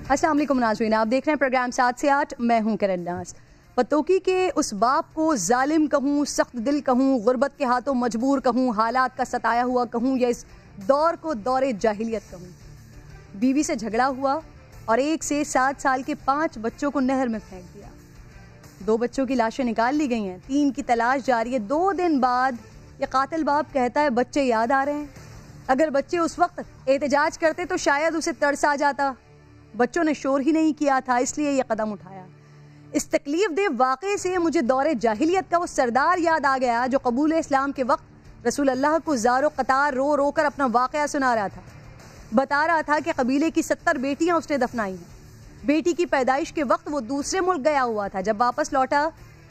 अस्सलाम वालेकुम नाज़रीन, आप देख रहे हैं प्रोग्राम 7 से 8। मैं हूं करन नाज। पतोकी के उस बाप को जालिम कहूँ, सख्त दिल कहूँ, गुर्बत के हाथों मजबूर कहूँ, हालात का सताया हुआ कहूँ, या इस दौर को दौरे जाहिलियत कहूँ। बीवी से झगड़ा हुआ और 1 से 7 साल के 5 बच्चों को नहर में फेंक दिया। 2 बच्चों की लाशें निकाल ली गई हैं, 3 की तलाश जारी है। 2 दिन बाद ये कातिल बाप कहता है बच्चे याद आ रहे हैं। अगर बच्चे उस वक्त एहतजाज करते तो शायद उसे तरस आ जाता। बच्चों ने शोर ही नहीं किया था, इसलिए ये कदम उठाया। इस तकलीफ दे वाक़े से मुझे दौरे जाहिलियत का वो सरदार याद आ गया जो कबूल इस्लाम के वक्त रसूल अल्लाह को ज़ारो कतार रो रो कर अपना वाक़या सुना रहा था। बता रहा था कि कबीले की 70 बेटियां उसने दफनाई हैं। बेटी की पैदाइश के वक्त वो दूसरे मुल्क गया हुआ था। जब वापस लौटा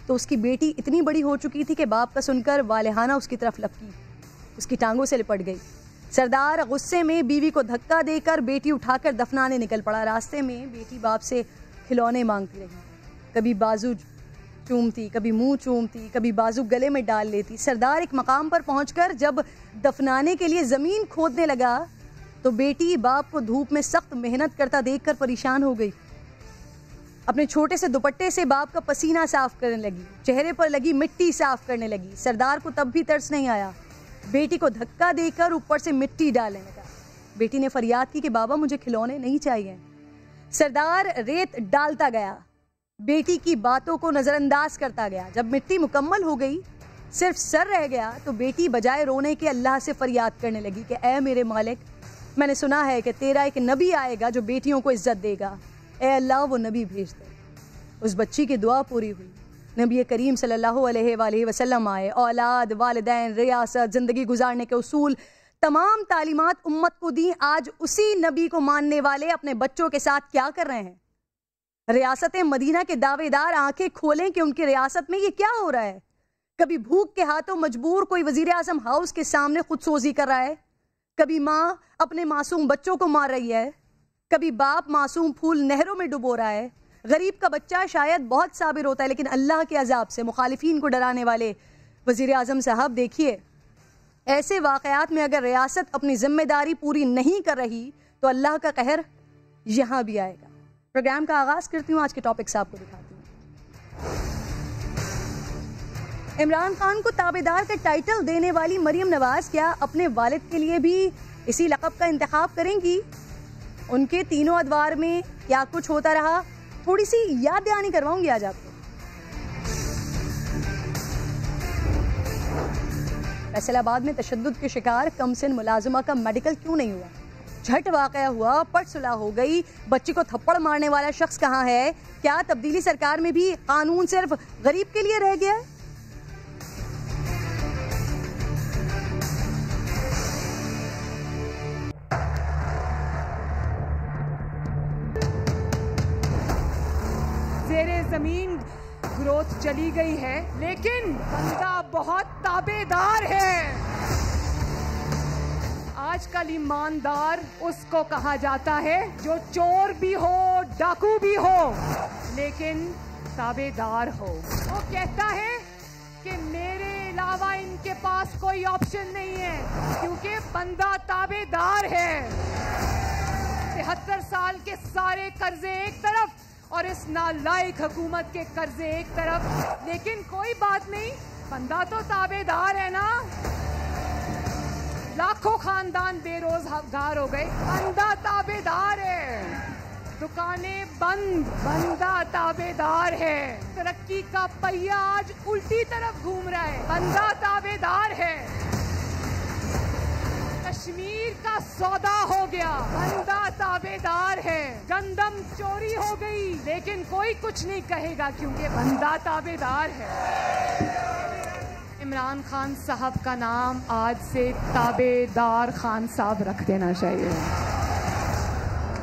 तो उसकी बेटी इतनी बड़ी हो चुकी थी कि बाप का सुनकर वालेहाना उसकी तरफ लपकी, उसकी टांगों से लिपट गई। सरदार गुस्से में बीवी को धक्का देकर बेटी उठाकर दफनाने निकल पड़ा। रास्ते में बेटी बाप से खिलौने मांगती रही। कभी बाजू चूमती, कभी मुंह चूमती, कभी बाजू गले में डाल लेती। सरदार एक मकाम पर पहुंचकर जब दफनाने के लिए ज़मीन खोदने लगा तो बेटी बाप को धूप में सख्त मेहनत करता देखकर परेशान हो गई। अपने छोटे से दुपट्टे से बाप का पसीना साफ करने लगी, चेहरे पर लगी मिट्टी साफ करने लगी। सरदार को तब भी तरस नहीं आया। बेटी को धक्का देकर ऊपर से मिट्टी डालने लगा। बेटी ने फरियाद की कि बाबा मुझे खिलौने नहीं चाहिए। सरदार रेत डालता गया, बेटी की बातों को नज़रअंदाज करता गया। जब मिट्टी मुकम्मल हो गई, सिर्फ सर रह गया, तो बेटी बजाय रोने के अल्लाह से फरियाद करने लगी कि ऐ मेरे मालिक, मैंने सुना है कि तेरा एक नबी आएगा जो बेटियों को इज्जत देगा। ऐ अल्लाह वो नबी भेज दे। उस बच्ची की दुआ पूरी हुई। नबी करीम सल्लल्लाहु अलैहि वसल्लम आए। औलाद, वालिदैन, रियासत, ज़िंदगी गुजारने के उसूल, तमाम तालीमात उम्मत को दी। आज उसी नबी को मानने वाले अपने बच्चों के साथ क्या कर रहे हैं? रियासत मदीना के दावेदार आंखें खोलें कि उनकी रियासत में ये क्या हो रहा है। कभी भूख के हाथों मजबूर कोई वजीर आजम हाउस के सामने खुदसोजी कर रहा है, कभी माँ अपने मासूम बच्चों को मार रही है, कभी बाप मासूम फूल नहरों में डुबो रहा है। गरीब का बच्चा शायद बहुत साबिर होता है, लेकिन अल्लाह के अजाब से मुखालिफिन को डराने वाले वजीर आजम साहब, देखिए ऐसे वाक़यात में अगर रियासत अपनी जिम्मेदारी पूरी नहीं कर रही तो अल्लाह का कहर यहाँ भी आएगा। प्रोग्राम का आगाज़ करती हूँ, आज के टॉपिक्स आपको दिखाती हूँ। इमरान खान को ताबेदार का टाइटल देने वाली मरियम नवाज क्या अपने वालिद के लिए भी इसी लक़ब का इंतखाब करेंगी? उनके तीनों अदवार में क्या कुछ होता रहा, थोड़ी सी याद दहानी करवाऊंगी आज आपको। फैसलाबाद में तशद्दुद के शिकार कमसिन मुलाजिमा का मेडिकल क्यों नहीं हुआ? झट वाक़या हुआ, पट सुलह हो गई। बच्ची को थप्पड़ मारने वाला शख्स कहाँ है? क्या तब्दीली सरकार में भी कानून सिर्फ गरीब के लिए रह गया है? ज़ेरे ज़मीन ग्रोथ चली गई है, लेकिन बंदा बहुत ताबेदार है। आजकल ईमानदार उसको कहा जाता है जो चोर भी हो, डाकू भी हो, लेकिन ताबेदार हो। वो कहता है कि मेरे अलावा इनके पास कोई ऑप्शन नहीं है, क्योंकि बंदा ताबेदार है। 73 साल के सारे कर्जे एक तरफ और इस नालायक हुकूमत के कर्जे एक तरफ, लेकिन कोई बात नहीं, बंदा तो ताबेदार है ना। लाखों खानदान बेरोजगार हो गए, बंदा ताबेदार है। दुकानें बंद, बंदा ताबेदार है। तरक्की का पहिया आज उल्टी तरफ घूम रहा है, बंदा ताबेदार है। कश्मीर का सौदा हो गया, बंदा ताबेदार है। गंदम चोरी हो गई, लेकिन कोई कुछ नहीं कहेगा क्योंकि बंदा ताबेदार है। इमरान खान साहब का नाम आज से ताबेदार खान साहब रख देना चाहिए।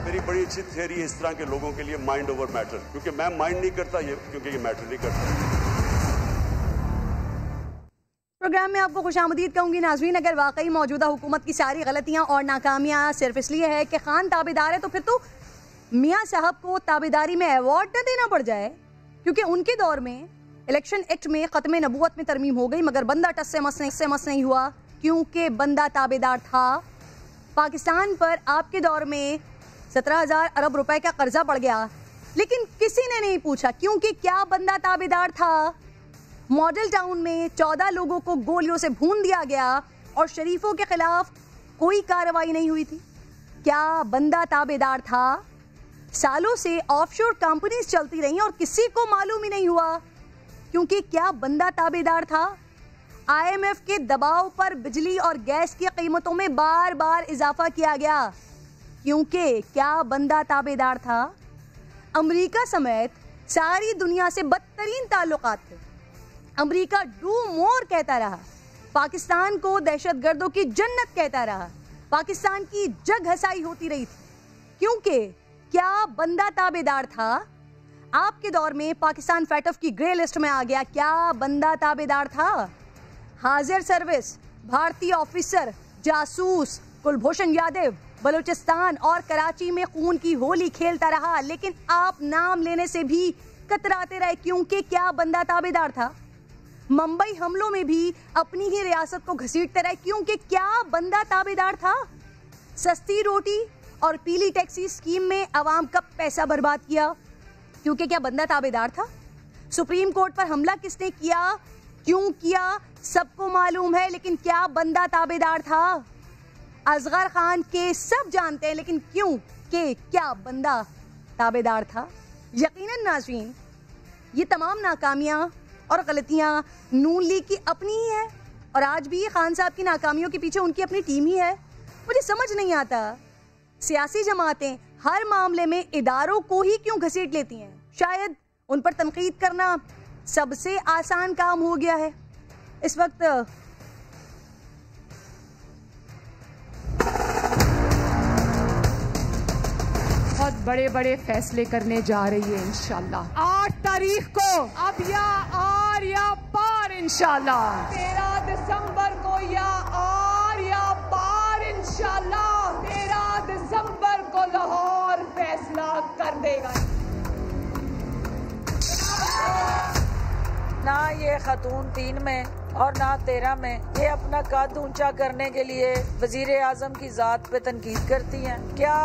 मेरी बड़ी अच्छी थियरी है इस तरह के लोगों के लिए, माइंड ओवर मैटर, क्योंकि मैं माइंड नहीं करता ये, क्योंकि ये मैटर नहीं करता। प्रोग्राम में आपको खुशामदीद कहूँगी नाज़रीन। अगर वाकई मौजूदा हुकूमत की सारी गलतियाँ और नाकामियाँ सिर्फ इसलिए है कि खान ताबेदार है, तो फिर तो मियाँ साहब को ताबेदारी में अवार्ड न देना पड़ जाए, क्योंकि उनके दौर में इलेक्शन एक्ट में ख़त्म नबूवत में तरमीम हो गई, मगर बंदा टस से मस नहीं हुआ, क्योंकि बंदा ताबेदार था। पाकिस्तान पर आपके दौर में 17,000 अरब रुपए का कर्जा पड़ गया, लेकिन किसी ने नहीं पूछा क्योंकि क्या बंदा ताबेदार था। मॉडल टाउन में 14 लोगों को गोलियों से भून दिया गया और शरीफों के खिलाफ कोई कार्रवाई नहीं हुई थी। क्या बंदा ताबेदार था? सालों से ऑफशोर कंपनीज चलती रहीं और किसी को मालूम ही नहीं हुआ क्योंकि क्या बंदा ताबेदार था। IMF के दबाव पर बिजली और गैस की कीमतों में बार बार इजाफा किया गया क्योंकि क्या बंदा ताबेदार था। अमेरिका समेत सारी दुनिया से बदतरीन ताल्लुकात थे। अमेरिका डू मोर कहता रहा, पाकिस्तान को दहशतगर्दों की जन्नत कहता रहा, पाकिस्तान की जग हसाई होती रही थी क्योंकि क्या बंदा ताबेदार था। आपके दौर में पाकिस्तान फैटफ की ग्रे लिस्ट में आ गया, क्या बंदा ताबेदार था। हाजिर सर्विस, भारतीय ऑफिसर, जासूस कुलभूषण यादव बलूचिस्तान और कराची में खून की होली खेलता रहा, लेकिन आप नाम लेने से भी कतराते रहे क्योंकि क्या बंदा ताबेदार था। मुंबई हमलों में भी अपनी ही रियासत को घसीटते रहे क्योंकि क्या बंदा ताबेदार था। सस्ती रोटी और पीली टैक्सी स्कीम में अवाम का पैसा बर्बाद किया क्योंकि क्या बंदा ताबेदार था। सुप्रीम कोर्ट पर हमला किसने किया, क्यों किया, सबको मालूम है, लेकिन क्या बंदा ताबेदार था। असगर खान के सब जानते हैं, लेकिन क्यों कि क्या बंदा ताबेदार था। यकीनन नाज़रीन, ये तमाम नाकामियां और गलतियां नून लीग की अपनी ही है और आज भी खान साहब की नाकामियों के पीछे उनकी अपनी टीम ही है। मुझे समझ नहीं आता सियासी जमातें हर मामले में इदारों को ही क्यों घसीट लेती हैं। शायद उन पर तनकीद करना सबसे आसान काम हो गया है इस वक्त। बहुत बड़े बड़े फैसले करने जा रही है इंशाल्लाह 8 तारीख को, अब या आर या पार इंशाल्लाह। 13 दिसंबर को या आर या पार इंशाल्लाह। 13 दिसंबर को लाहौर फैसला कर देगा। ना ये खातून 3 में और ना 13 में ये अपना कद ऊंचा करने के लिए वजीर आजम की जात पे तनकीद करती हैं। क्या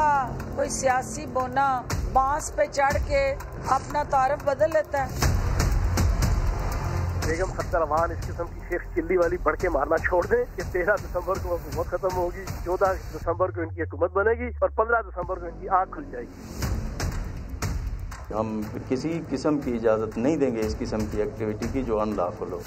कोई सियासी बोना बांस पे चढ़ के अपना तारफ बदल लेता है। बेगम खत्तर अमान इस किस्म की शेख चिल्ली वाली बढ़ के मारना छोड़ दें कि 13 दिसंबर को हुकूमत खत्म होगी, 14 दिसंबर को इनकी हुकूमत बनेगी और 15 दिसंबर को इनकी आँख खुल जाएगी। हम किसी किस्म की इजाज़त नहीं देंगे इस किस्म की एक्टिविटी की जो अनलॉफुल हो।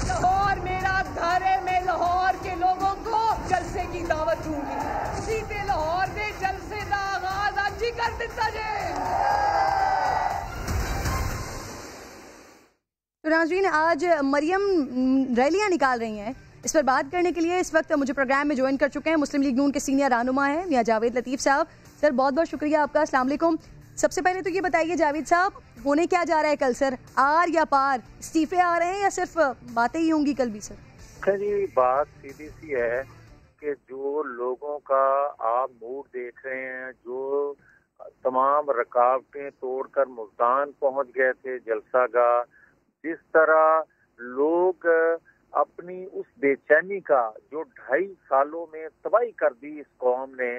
लाहौर मेरा घर है, मैं लाहौर के लोगों को जलसे की दावत दूंगी। सीधे लाहौर में जलसे का आगाज आज ही कर दिता जाए। तो नाज़रीन, आज मरियम रैलियां निकाल रही हैं, इस पर बात करने के लिए इस वक्त मुझे प्रोग्राम में ज्वाइन कर चुके हैं मुस्लिम लीग नून के सीनियर रहनुमा हैं मियां जावेद लतीफ़ साहब। सर, बहुत बहुत शुक्रिया आपका। अस्सलाम वालेकुम। सबसे पहले तो ये बताइए जावेद साहब, होने क्या जा रहा है कल सर, आर या पार, इस्तीफे आ रहे हैं या सिर्फ बातें ही होंगी कल भी सर? जी, बात सीधी सी है कि जो लोगों का आप मूड देख रहे हैं, जो तमाम रुकावटें तोड़कर मुल्तान पहुंच गए थे जलसा का, जिस तरह लोग अपनी उस बेचैनी का जो 2.5 सालों में तबाही कर दी इस कौम ने,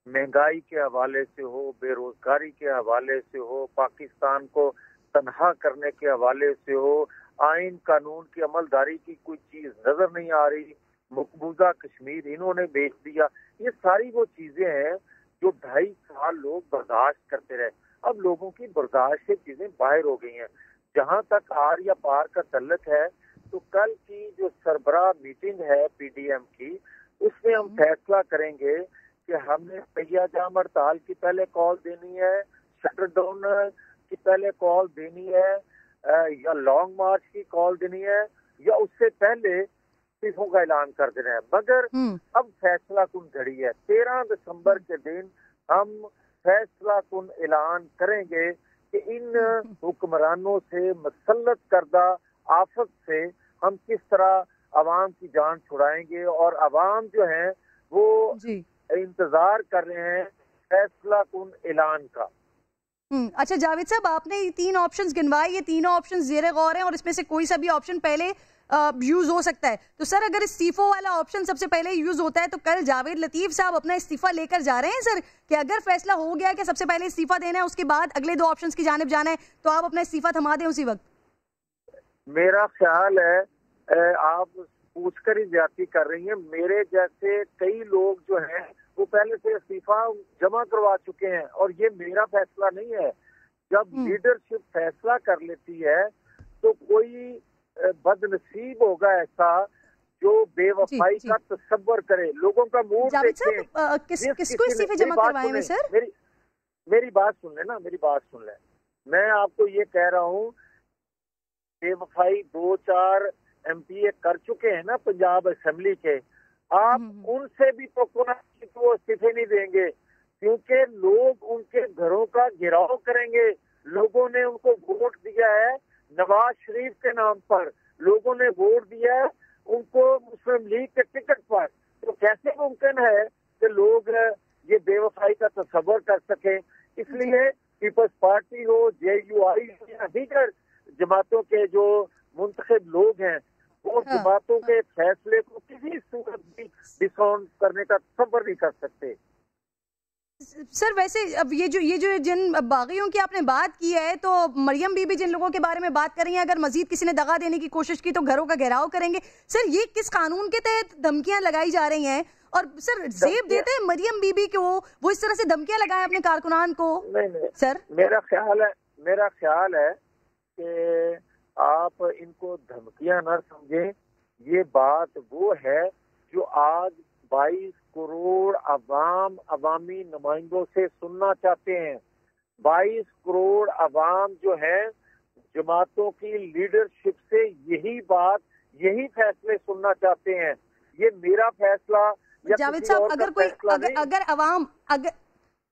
महंगाई के हवाले से हो, बेरोजगारी के हवाले से हो, पाकिस्तान को तनहा करने के हवाले से हो, आइन कानून की अमलदारी की कोई चीज नजर नहीं आ रही, मकबूजा कश्मीर इन्होंने बेच दिया। ये सारी वो चीजें हैं जो 2.5 साल लोग बर्दाश्त करते रहे। अब लोगों की बर्दाश्त से चीजें बाहर हो गई हैं। जहां तक आर या पार का तल्लक है, तो कल की जो सरबराह मीटिंग है PDM की, उसमें हम फैसला करेंगे कि हमने पहिया जाम हड़ताल की पहले कॉल देनी है, शटर डाउन की पहले कॉल देनी है, या लॉन्ग मार्च की कॉल देनी है, या उससे पहले इस्तीफों का ऐलान कर देना है। मगर अब फैसला कुन घड़ी है। 13 दिसंबर के दिन हम फैसला कुन ऐलान करेंगे कि इन हुक्मरानों से मसल्लत करदा आफत से हम किस तरह अवाम की जान छुड़ाएंगे। और अवाम जो है वो इंतजार कर रहे हैं फैसला कुन ऐलान का। अच्छा जावेद साहब, आपने ये 3 ऑप्शंस गिनवाए, ये तीनों ऑप्शन ज़ेरे गौर हैं और इसमें से कोई सा भी ऑप्शन पहले यूज हो सकता है। तो सर अगर इस्तीफों वाला ऑप्शन सबसे पहले यूज होता है तो कल जावेद लतीफ साहब अपना इस्तीफा लेकर जा रहे हैं सर, कि अगर फैसला हो गया कि सबसे पहले इस्तीफा देना है उसके बाद अगले 2 ऑप्शंस की जानिब जाना है तो आप अपना इस्तीफा थमा दें उसी वक्त? मेरा ख्याल है आप पूछकर ही ज्यादती कर रही हैं। मेरे जैसे कई लोग जो हैं वो पहले से इस्तीफा जमा करवा चुके हैं और ये मेरा फैसला नहीं है। जब लीडरशिप फैसला कर लेती है तो कोई बदनसीब होगा ऐसा जो बेवफाई का तसव्वुर करे, लोगों का मूड देखे। किसको इस्तीफे जमा करवाए हैं सर? मेरी बात सुन ले ना, मेरी बात सुन ले। मैं आपको ये कह रहा हूँ, बेवफाई 2-4 MPA कर चुके हैं ना पंजाब असेंबली के, आप उनसे भी तो वो इस्तीफे नहीं देंगे, क्योंकि लोग उनके घरों का घेराव करेंगे। लोगों ने उनको वोट दिया है नवाज शरीफ के नाम पर, लोगों ने वोट दिया है उनको मुस्लिम लीग के टिकट पर। तो कैसे मुमकिन है कि लोग ये बेवफाई का तसव्वुर कर सके? इसलिए पीपल्स पार्टी हो, JUI या दीगर जमातों के जो मुंतखब लोग हैं वो जमातों के फैसले को किसी सूरत भी डिसऑन करने का तसव्वुर नहीं कर सकते। सर वैसे अब ये जो जिन बागियों की आपने बात की है, तो मरियम बीबी जिन लोगों के बारे में बात कर रही हैं, अगर मजीद किसी ने दगा देने की कोशिश की तो घरों का घेराव करेंगे। सर ये किस कानून के तहत धमकियां लगाई जा रही हैं? और सर जेब देते हैं मरियम बीबी को, वो इस तरह से धमकियां लगाए अपने कारकुनान को? नहीं सर मेरा ख्याल है कि आप इनको धमकियां ना समझें। ये बात वो है जो आज 22 करोड़ अवामी नुमाइंदों से सुनना चाहते हैं। 22 करोड़ अवाम जो है जमातों की लीडरशिप से यही फैसले सुनना चाहते हैं। ये मेरा फैसला या जावेद किसी साहब, और अगर का कोई फैसला नहीं।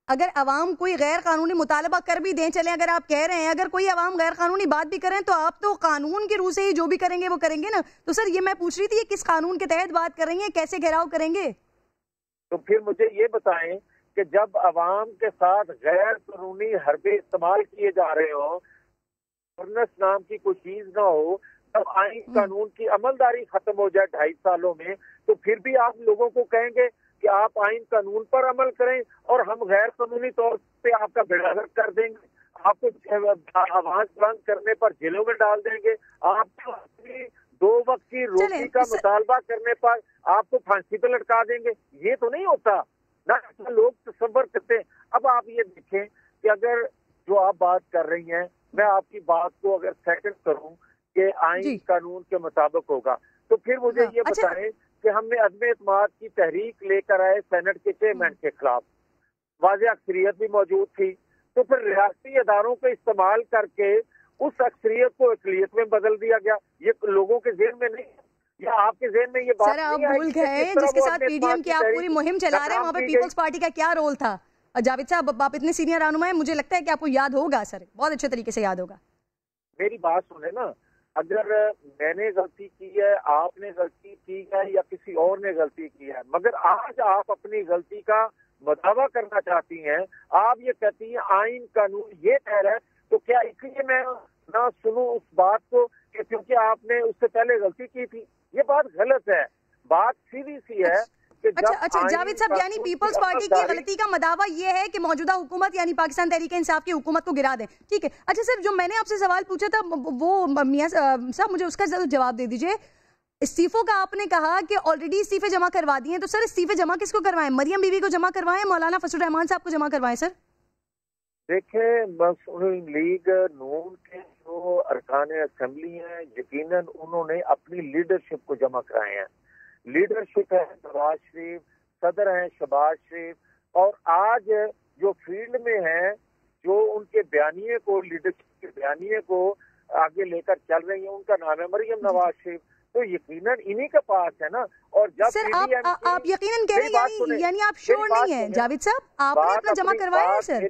अगर अवाम कोई गैर कानूनी मुतालबा कर भी दें, चले अगर आप कह रहे हैं अगर कोई अवाम गैर कानूनी बात भी करें तो आप तो कानून की रूह से ही जो भी करेंगे वो करेंगे ना। तो सर ये मैं पूछ रही थी ये किस कानून के तहत बात कर रही हैं, कैसे घेराव करेंगे? तो फिर मुझे ये बताएं कि जब अवाम के साथ गैर कानूनी हरबे इस्तेमाल किए जा रहे हो, गवर्नेंस नाम की कोई चीज ना हो, जब आइन कानून की अमलदारी खत्म हो जाए 2.5 सालों में, तो फिर भी आप लोगों को कहेंगे कि आप आइन कानून पर अमल करें और हम गैर कानूनी तौर पे आपका बेड़ागर्क कर देंगे, आपको आवाज बुलंद करने पर जेलों में डाल देंगे, आपको 2 वक्त की रोटी का मुतालबा करने पर आपको फांसी पे लटका देंगे। ये तो नहीं होता ना, लोग तसव्वुर करते हैं। अब आप ये देखें कि अगर जो आप बात कर रही हैं, मैं आपकी बात को अगर सेकंड करूं कि आइन कानून के मुताबिक होगा, तो फिर मुझे ये बताएं कि हमने अदम एतमाद की तहरीक लेकर आए सेनेट के चेयरमैन के खिलाफ, वाज़ेह अक्सरियत भी मौजूद थी, तो फिर रियासती अदारों का इस्तेमाल करके उस अक्सरियत को अक़लियत में बदल दिया गया। ये लोगों के ज़हन में नहीं, या आपके ज़हन में ये बात नहीं है? भूल गए जिसके साथ पीडीएम की आप पूरी मुहिम चला रहे हैं, वहाँ पे पीपल्स पार्टी का क्या रोल था? जावेद साहब, आप इतने सीनियर रहनुमा हैं, मुझे लगता है कि आपको याद होगा सर, बहुत अच्छे तरीके से याद होगा। मेरी बात सुने ना, अगर मैंने गलती की है, आपने गलती की है या किसी और ने गलती की है, मगर आज आप अपनी गलती का मुदावा करना चाहती हैं, आप ये कहती हैं आइन कानून ये कह रहा है, तो क्या इसलिए मैं ना सुनूं उस बात को कि क्योंकि आपने उससे पहले गलती की थी? ये बात गलत है। बात सीधी सी है कि अच्छा जावेद साहब, यानी पीपल्स पार्टी की गलती का मदावा ये है कि मौजूदा हुकूमत यानी पाकिस्तान तहरीक इंसाफ की हुकूमत को गिरा दें, ठीक है? अच्छा सर, जो मैंने आपसे सवाल पूछा था वो मियां साहब मुझे उसका जवाब दे दीजिए। इस्तीफों का आपने कहा कि ऑलरेडी इस्तीफे जमा करवा दिए, तो सर इस्तीफे जमा किसको करवाएं? मरियम बीबी को जमा करवाएं, मौलाना फजल रहमान साहब को जमा करवाएं? सर देखें, मुस्लिम लीग नून के जो अरकान असेंबली हैं, यकीनन उन्होंने अपनी लीडरशिप को जमा कराए हैं। लीडरशिप है नवाज शरीफ, सदर हैं शहबाज शरीफ, और आज जो फील्ड में हैं, जो उनके बयानिए को, लीडरशिप के बयानिए को आगे लेकर चल रही है, उनका नाम है मरियम नवाज शरीफ। तो यकीनन इन्हीं के पास है ना। और जब सर आप यकीनन कह रहे हैं, यानी आप श्योर नहीं है जावेद साहब, आपने अपना जमा करवाया है? सर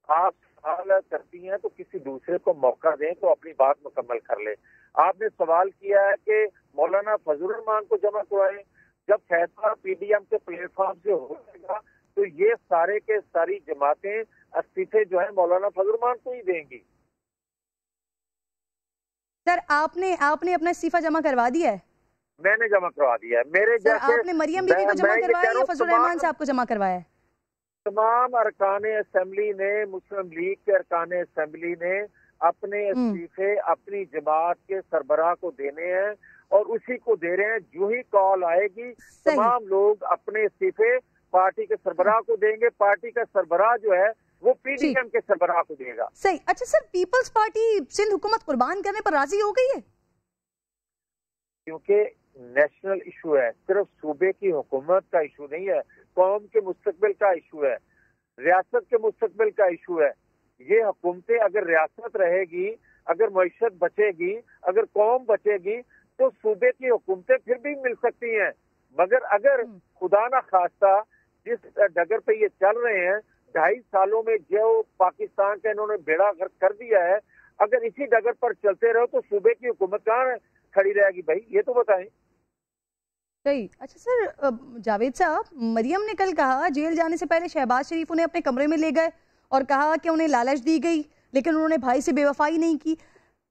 आप सवाल करती हैं तो किसी दूसरे को मौका दें तो अपनी बात मुकम्मल कर ले। आपने सवाल किया है कि मौलाना फजल रहमान को जमा करवाएं। जब फैसला पीडीएम के प्लेटफॉर्म से हो जाएगा तो ये सारे के सारी जमातें استعفے جو ہے मौलाना फजल रहमान को ही देंगी। सर आपने अपना इस्तीफा जमा करवा दिया है? मैंने जमा करवा दिया है। मेरे सर जैसे आपने मरियम बीबी को जमा करवाया या फजल रहमान साहब को जमा करवाया है? तमाम अरकान असेंबली ने, मुस्लिम लीग के अरकान असेंबली ने अपने इस्तीफे अपनी जमात के सरबराह को देने हैं और उसी को दे रहे हैं। जो ही कॉल आएगी तमाम लोग अपने इस्तीफे पार्टी के सरबराह को देंगे। पार्टी का सरबराह जो है वो पीडीएम के सरबराह को देगा। सही। अच्छा सर, पीपल्स पार्टी सिंध हुकूमत कुर्बान करने पर राजी हो गई है? क्योंकि नेशनल इशू है, सिर्फ सूबे की हुकूमत का इशू नहीं है, कौम के मुस्तकबिल का इशू है, रियासत के मुस्तकबिल का इशू है। ये हुकूमतें अगर रियासत रहेगी, अगर मईशत बचेगी, अगर कौम बचेगी तो सूबे की हुकूमतें फिर भी मिल सकती हैं। मगर अगर खुदा ना खास्ता जिस डगर पे ये चल रहे हैं, 2.5 सालों में जो पाकिस्तान का इन्होंने बेड़ा गर्क कर दिया है, अगर इसी डगर पर चलते रहो तो सूबे की हुकूमत कहाँ खड़ी रहेगी भाई, ये तो बताएं। सही। अच्छा सर, जावेद साहब, मरियम ने कल कहा जेल जाने से पहले शहबाज शरीफ उन्हें अपने कमरे में ले गए और कहा कि उन्हें लालच दी गई, लेकिन उन्होंने भाई से बेवफाई नहीं की।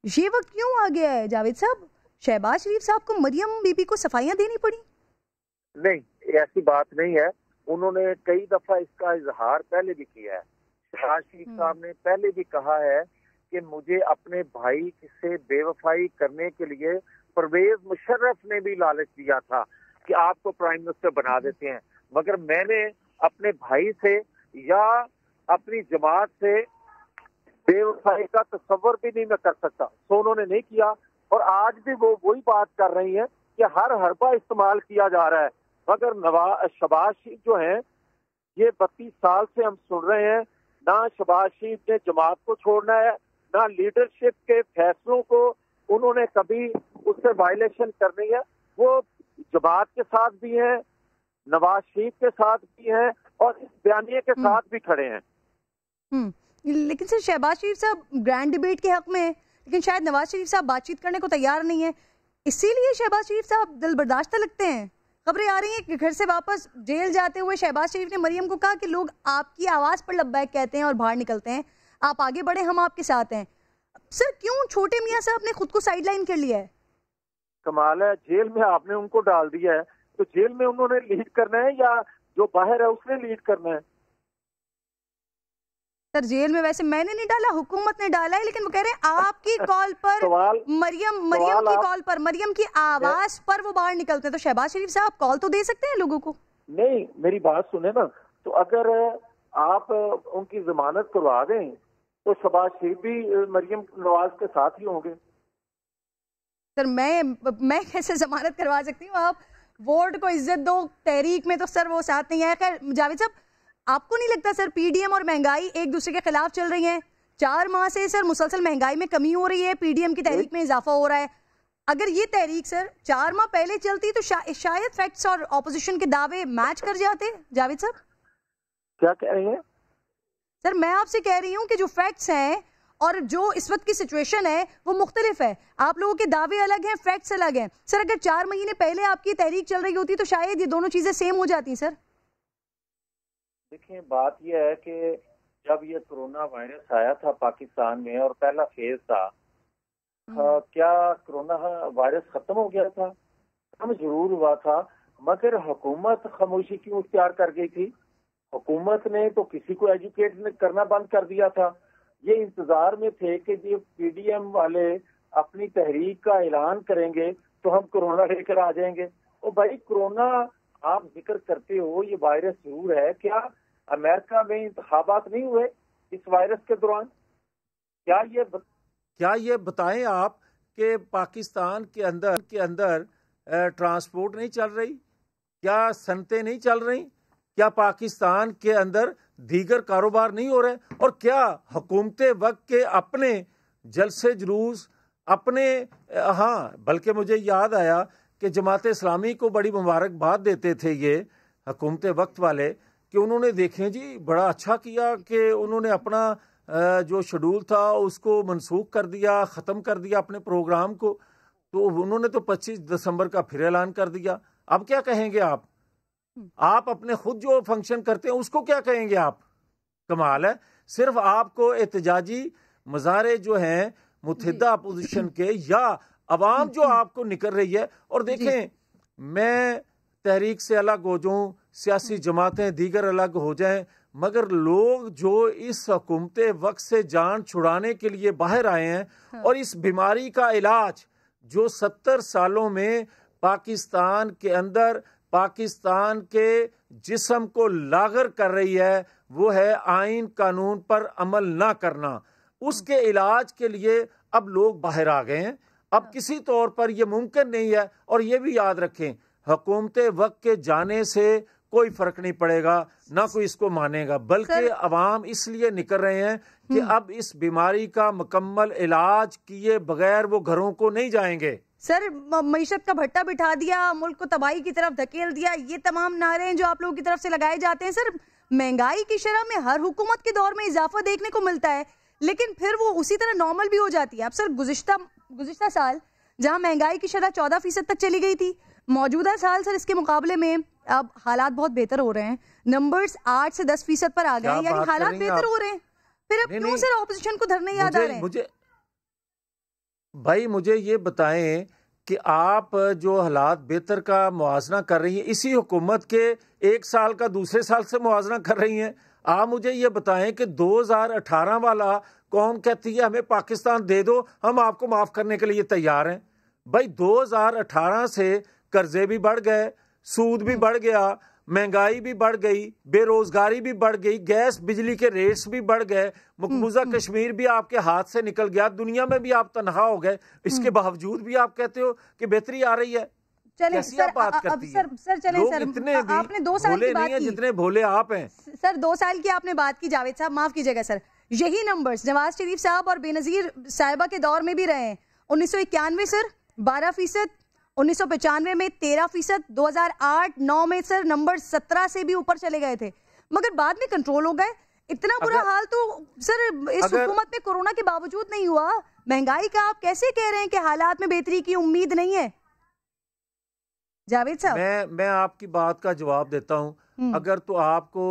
ये वक्त क्यों आ गया है जावेद साहब? शहबाज शरीफ साहब को मरियम बीबी को सफाइयां देनी पड़ी? नहीं, ऐसी बात नहीं है। उन्होंने कई दफा इसका इजहार पहले भी किया है। शहबाज शरीफ साहब ने पहले भी कहा है कि मुझे अपने भाई से बेवफाई करने के लिए परवेज मुशर्रफ ने भी लालच दिया था कि आपको प्राइम मिनिस्टर बना देते हैं, मगर मैंने अपने भाई से या अपनी जमात से बेवफाई का तस्वर भी नहीं मैं कर सकता। तो उन्होंने नहीं किया और आज भी वो वही बात कर रही है कि हर हरबा इस्तेमाल किया जा रहा है। मगर शहबाज शरीफ जो हैं, ये 32 साल से हम सुन रहे हैं, ना शहबाज शरीफ ने जमात को छोड़ना है, ना लीडरशिप के फैसलों को उन्होंने कभी उससे वायलेशन करनी है। वो जमात के साथ भी हैं, नवाज शरीफ के साथ भी हैं और इस बयानिए के साथ भी खड़े हैं। लेकिन सर शहबाज शरीफ साहब ग्रैंड डिबेट के हक में है, लेकिन शायद नवाज शरीफ साहब बातचीत करने को तैयार नहीं है, इसीलिए शहबाज शरीफ साहब दिल बर्दाश्त लगते हैं। खबरें आ रही हैं कि घर से वापस जेल जाते हुए शहबाज शरीफ ने मरियम को कहा कि लोग आपकी आवाज पर लब्बैक कहते हैं और बाहर निकलते हैं, आप आगे बढ़े, हम आपके साथ हैं। सर क्यों छोटे मियां साहब ने खुद को साइडलाइन कर लिया है? कमाल है, जेल में आपने उनको डाल दिया है, तो जेल में उन्होंने लीड करना है या जो बाहर है उसने लीड करना है? सर जेल में वैसे मैंने नहीं डाला, हुकूमत ने डाला है, लेकिन वो कह रहे हैं आपकी कॉल पर मरियम की कॉल पर, मरियम की आवाज पर वो बाहर निकलते हैं। तो शहबाज शरीफ साहब कॉल तो दे सकते हैं लोगों को। नहीं, मेरी बात सुने ना, तो अगर आप उनकी जमानत करवा दें तो शहबाज शरीफ भी मरियम नवाज के साथ ही होंगे। सर मैं कैसे जमानत करवा सकती हूँ? आप वोट को इज्जत दो, तहरीक में तो सर वो साथ नहीं है। खैर जावेद साहब, आपको नहीं लगता सर पीडीएम और महंगाई एक दूसरे के खिलाफ चल रही हैं? 4 माह से सर मुसलसल महंगाई में कमी हो रही है, पीडीएम की तहरीक में इजाफा हो रहा है। अगर ये तहरीक सर 4 माह पहले चलती तो शायद फैक्ट्स और ऑपोजिशन के दावे मैच कर जाते। जावेद साहब क्या कह रही हैं? सर मैं आपसे कह रही हूँ कि जो फैक्ट्स हैं और जो इस वक्त की सिचुएशन है वो मुख्तलिफ है। आप लोगों के दावे अलग हैं, फैक्ट्स अलग हैं। सर अगर 4 महीने पहले आपकी तहरीक चल रही होती तो शायद ये दोनों चीजें सेम हो जाती। सर देखिए, बात यह है कि जब ये कोरोना वायरस आया था पाकिस्तान में और पहला फेज था, क्या कोरोना वायरस खत्म हो गया था? खत्म जरूर हुआ था, मगर हुकूमत खामोशी क्यों इख्तियार कर गई थी? हुकूमत ने तो किसी को एजुकेट करना बंद कर दिया था। ये इंतजार में थे कि ये पीडीएम वाले अपनी तहरीक का ऐलान करेंगे तो हम कोरोना लेकर आ जाएंगे। और भाई कोरोना आप जिक्र करते हो, ये वायरस जरूर है। क्या अमेरिका में इंतखाबात नहीं हुए इस वायरस के दौरान? क्या ये बताएं आप कि पाकिस्तान के अंदर ट्रांसपोर्ट नहीं चल रही? क्या सनतें नहीं चल रही? क्या पाकिस्तान के अंदर दीगर कारोबार नहीं हो रहे? और क्या हुकूमत वक्त के अपने जलसे जुलूस अपने बल्कि मुझे याद आया कि जमात इस्लामी को बड़ी मुबारकबाद देते थे ये हुकूमत वक्त वाले कि उन्होंने देखें जी बड़ा अच्छा किया कि उन्होंने अपना जो शेड्यूल था उसको मनसूख कर दिया, ख़त्म कर दिया अपने प्रोग्राम को। तो उन्होंने तो 25 दिसंबर का फिर ऐलान कर दिया। अब क्या कहेंगे आप अपने खुद जो फंक्शन करते हैं उसको क्या कहेंगे आप? कमाल है। صرف آپ کو احتجاجی مظاہرے جو ہیں متحدہ اپوزیشن کے یا عوام جو آپ کو نکل رہی ہے، اور دیکھیں میں تحریک سے الگ ہو جاؤں، سیاسی جماعتیں دیگر الگ ہو جائیں، مگر لوگ جو اس حکومت وقت سے جان چھڑانے کے لیے باہر آئے ہیں اور اس بیماری کا علاج جو 70 سالوں میں پاکستان کے اندر پاکستان کے جسم کو لاغر کر رہی ہے، وہ ہے آئین قانون پر عمل نہ کرنا. اس کے علاج کے لیے اب لوگ باہر آ گئے ہیں. اب کسی طور پر یہ ممکن نہیں ہے. اور یہ بھی یاد رکھیں حکومت وقت کے جانے سے کوئی فرق نہیں پڑے گا، نہ کوئی اس کو مانے گا، بلکہ عوام اس لیے نکل رہے ہیں کہ اب اس بیماری کا مکمل علاج کیے بغیر وہ گھروں کو نہیں جائیں گے. سر معیشت کا بھٹا بٹھا دیا، ملک کو تباہی کی طرف دھکیل دیا، یہ تمام نعرے ہیں جو آپ لوگوں کی طرف سے لگائے جاتے ہیں. سر مہنگائی کی شرح میں ہر حکومت کے دور میں اضافہ دیکھنے کو ملتا ہے، لیکن پھر وہ اسی طرح نارمل بھی ہو جاتی ہے. اب سر گزشتہ سال جہاں مہنگائی کی شرح 14% تک چلی گئی تھی، موجودہ سال سر اس کے مقابلے میں اب حالات بہت بہتر ہو رہے ہیں. نمبرز 8 سے 10% پر آ گئے ہیں، یعنی حالات بہتر ہو رہے ہیں. پھر اب کیوں سر اپوزیشن کو دھرنے یاد آ رہے ہیں؟ بھائی مجھے یہ بتائیں کہ آپ جو حالات بہتر کا موازنہ کر رہی ہیں، اسی حکومت کے ایک سال کا دوسرے سال سے موازنہ کر رہی ہیں. آپ مجھے یہ بتائیں کہ 2018 والا قوم کہتی ہے ہمیں پاکستان دے دو، ہم آپ کو معاف کرنے کے لیے تیار ہیں. بھائی 2018 سے قرضے بھی بڑھ گئے، سود بھی بڑھ گیا، مہنگائی بھی بڑھ گئی، بے روزگاری بھی بڑھ گئی، گیس بجلی کے ریٹس بھی بڑھ گئے، مقبوضہ کشمیر بھی آپ کے ہاتھ سے نکل گیا، دنیا میں بھی آپ تنہا ہو گئے. اس کے باوجود بھی آپ کہتے ہو کہ بہتری آ رہی ہے. چلیں سر بات کرتی ہے لوگ اتنے بھی آپ نے 2 سال بھولے کی بات نہیں ہیں کی جتنے بھولے آپ ہیں. سر 2 سال کی آپ نے بات کی جاوید صاحب، معاف کیجئے گا سر، یہی نمبرز نواز شریف صاحب اور بے نظیر صاحبہ کے دور میں بھی رہے ہیں. 1991 سر 12%، 1995 میں 13%، 2008-9 میں سر نمبر 17 سے بھی اوپر چلے گئے تھے، مگر بعد میں کنٹرول ہو گئے. اتنا برا حال تو سر اس حکومت میں کورونا کے باوجود نہیں ہوا. مہنگائی کا آپ کیسے کہہ رہے ہیں کہ حالات میں بہتری کی امید نہیں ہے؟ جاوید صاحب میں آپ کی بات کا جواب دیتا ہوں. اگر تو آپ کو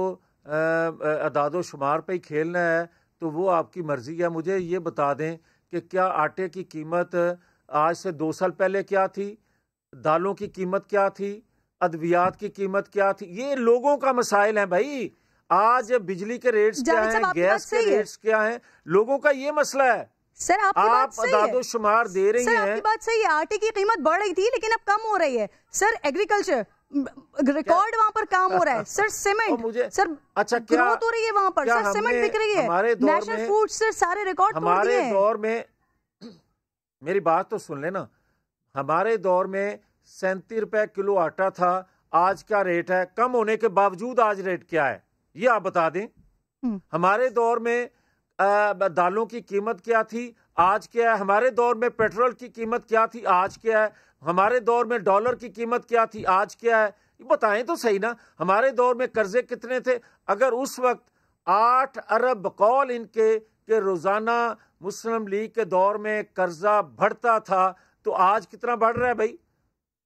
اعداد و شمار پہ ہی کھیلنا ہے تو وہ آپ کی مرضی ہے. مجھے یہ بتا دیں کہ کیا آٹے کی قیمت آج سے 2 سال پہلے کیا تھی، دالوں کی قیمت کیا تھی، ادویات کی قیمت کیا تھی؟ یہ لوگوں کا مسائل ہیں بھائی. آج بجلی کے ریٹس کیا ہیں، گیس کے ریٹس کیا ہیں، لوگوں کا یہ مسئلہ ہے. سر آپ کی بات صحیح ہے، اعداد و شمار دے رہی ہیں. سر آپ کی بات صحیح ہے، آٹے کی قیمت بڑھ رہی تھی لیکن اب کم ہو رہی ہے. سر ایگریکلچر ریکارڈ وہاں پر کام ہو رہا ہے. سر سیمنٹ سر اچھا گروتھ ہو رہی ہے وہاں پر. سر سیمنٹ بک رہی ہے، نیشنل فوڈ سر سارے ریکارڈ توڑ دیے ہیں. ہمارے دور میں میری بات تو سن لینا، ہمارے دور میں 37 روپے کلو آٹا تھا، آج کیا ریٹ ہے؟ کم ہونے کے باوجود آج ریٹ کیا ہے یہ آپ بتا دیں. ہمارے دور میں دالوں کی قیمت کیا تھی، آج کیا ہے؟ ہمارے دور میں پیٹرول کی قیمت کیا تھی، آج کیا ہے؟ ہمارے دور میں ڈالر کی قیمت کیا تھی، آج کیا ہے؟ بتائیں تو صحیح نا. ہمارے دور میں قرضے کتنے تھے؟ اگر اس وقت 8 ارب بقول ان کے کہ روزانہ مسلم لیگ کے دور میں قرضہ بڑھتا تھا تو آج کتنا بڑھ رہا ہے بھائی؟